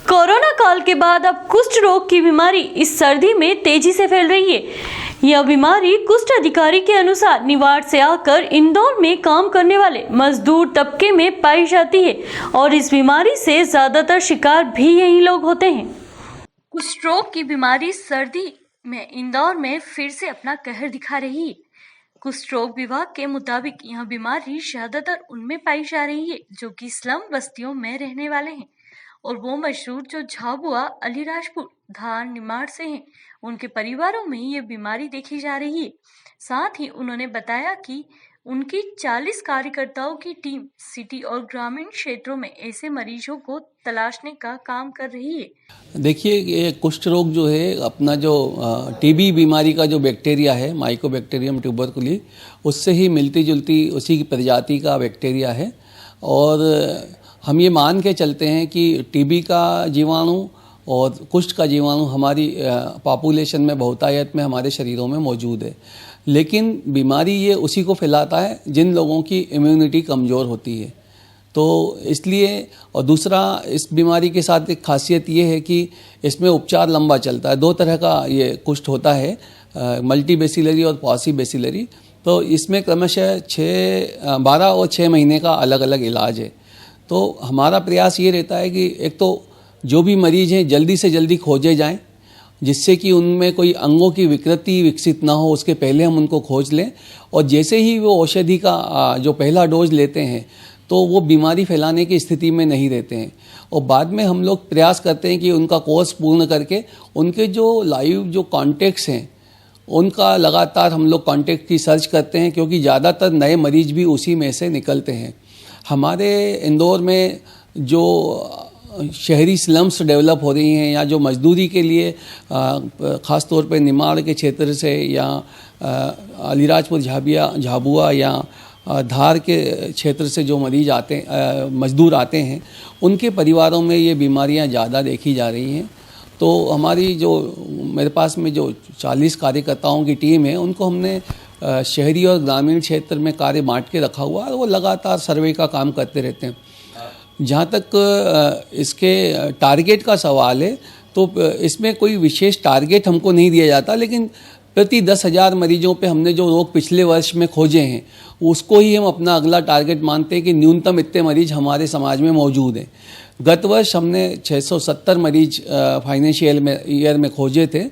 Corona काल के बाद अब कुष्ठ रोग की बीमारी इस सर्दी में तेजी से फैल रही है। यह बीमारी कुष्ठ अधिकारी के अनुसार निवाड़ से आकर इंदौर में काम करने वाले मजदूर तबके में पाई जाती है और इस बीमारी से ज्यादातर शिकार भी यही लोग होते हैं। कुष्ठ रोग की बीमारी सर्दी में इंदौर में फिर से अपना कहर दिखा रही है। कुष्ठ रोग विभाग के मुताबिक यह बीमारी ज्यादातर उनमें पाई जा रही है जो कि स्लम बस्तियों में रहने वाले हैं और वो मजदूर जो झाबुआ, अलीराजपुर, धार, निमाड़ से हैं, उनके परिवारों में ये बीमारी देखी जा रही है। साथ ही उन्होंने बताया कि उनकी 40 कार्यकर्ताओं की टीम सिटी और ग्रामीण क्षेत्रों में ऐसे मरीजों को तलाशने का काम कर रही है। देखिए, ये कुष्ठ रोग जो है अपना जो टीबी बीमारी का जो बैक्टीरिया है, माइकोबैक्टीरियम ट्यूबरकुली, उससे ही मिलती जुलती उसी की प्रजाति का बैक्टीरिया है। और हम ये मान के चलते हैं कि टीबी का जीवाणु और कुष्ठ का जीवाणु हमारी पॉपुलेशन में बहुतायत में हमारे शरीरों में मौजूद है, लेकिन बीमारी ये उसी को फैलाता है जिन लोगों की इम्यूनिटी कमज़ोर होती है। तो इसलिए, और दूसरा इस बीमारी के साथ एक खासियत ये है कि इसमें उपचार लंबा चलता है। दो तरह का ये कुष्ठ होता है, मल्टी बेसिलरी और पॉसी बेसिलरी। तो इसमें क्रमशः 12 और 6 महीने का अलग अलग इलाज है। तो हमारा प्रयास ये रहता है कि एक तो जो भी मरीज़ हैं जल्दी से जल्दी खोजे जाएं, जिससे कि उनमें कोई अंगों की विकृति विकसित ना हो, उसके पहले हम उनको खोज लें। और जैसे ही वो औषधि का जो पहला डोज लेते हैं तो वो बीमारी फैलाने की स्थिति में नहीं रहते हैं। और बाद में हम लोग प्रयास करते हैं कि उनका कोर्स पूर्ण करके उनके जो लाइव जो कॉन्टेक्ट्स हैं उनका लगातार हम लोग कॉन्टेक्ट की सर्च करते हैं, क्योंकि ज़्यादातर नए मरीज भी उसी में से निकलते हैं। हमारे इंदौर में जो शहरी स्लम्स डेवलप हो रही हैं या जो मजदूरी के लिए ख़ास तौर पे निमाड़ के क्षेत्र से या अलीराजपुर, झाबुआ या धार के क्षेत्र से जो मरीज आते हैं, मजदूर आते हैं, उनके परिवारों में ये बीमारियां ज़्यादा देखी जा रही हैं। तो हमारी जो मेरे पास में जो 40 कार्यकर्ताओं की टीम है, उनको हमने शहरी और ग्रामीण क्षेत्र में कार्य बांट के रखा हुआ है। वो लगातार सर्वे का काम करते रहते हैं। जहाँ तक इसके टारगेट का सवाल है, तो इसमें कोई विशेष टारगेट हमको नहीं दिया जाता, लेकिन प्रति 10,000 मरीजों पे हमने जो रोग पिछले वर्ष में खोजे हैं उसको ही हम अपना अगला टारगेट मानते हैं कि न्यूनतम इतने मरीज हमारे समाज में मौजूद हैं। गत वर्ष हमने 670 मरीज फाइनेंशियल ईयर में खोजे थे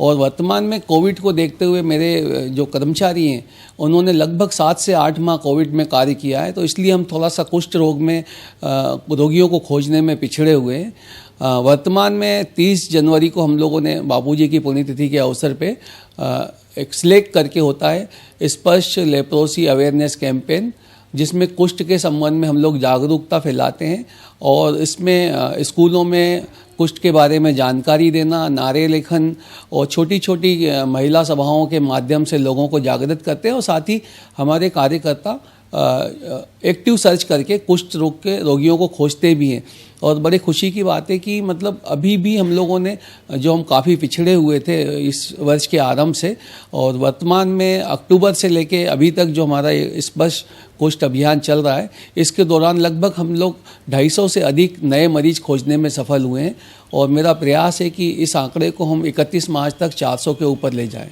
और वर्तमान में कोविड को देखते हुए मेरे जो कर्मचारी हैं उन्होंने लगभग 7 से 8 माह कोविड में कार्य किया है। तो इसलिए हम थोड़ा सा कुष्ठ रोग में रोगियों को खोजने में पिछड़े हुए हैं। वर्तमान में 30 जनवरी को हम लोगों ने बापूजी की पुण्यतिथि के अवसर पे एक स्लेक करके होता है स्पर्श लेप्रोसी अवेयरनेस कैंपेन, जिसमें कुष्ठ के संबंध में हम लोग जागरूकता फैलाते हैं और इसमें स्कूलों में कुष्ठ के बारे में जानकारी देना, नारे लेखन और छोटी छोटी महिला सभाओं के माध्यम से लोगों को जागृत करते हैं। और साथ ही हमारे कार्यकर्ता एक्टिव सर्च करके कुष्ठ रोग के रोगियों को खोजते भी हैं। और बड़े खुशी की बात है कि मतलब अभी भी हम लोगों ने जो हम काफ़ी पिछड़े हुए थे इस वर्ष के आरंभ से, और वर्तमान में अक्टूबर से लेके अभी तक जो हमारा स्पर्श कुष्ठ अभियान चल रहा है, इसके दौरान लगभग हम लोग 250 से अधिक नए मरीज खोजने में सफल हुए हैं। और मेरा प्रयास है कि इस आंकड़े को हम 31 मार्च तक 400 के ऊपर ले जाएं।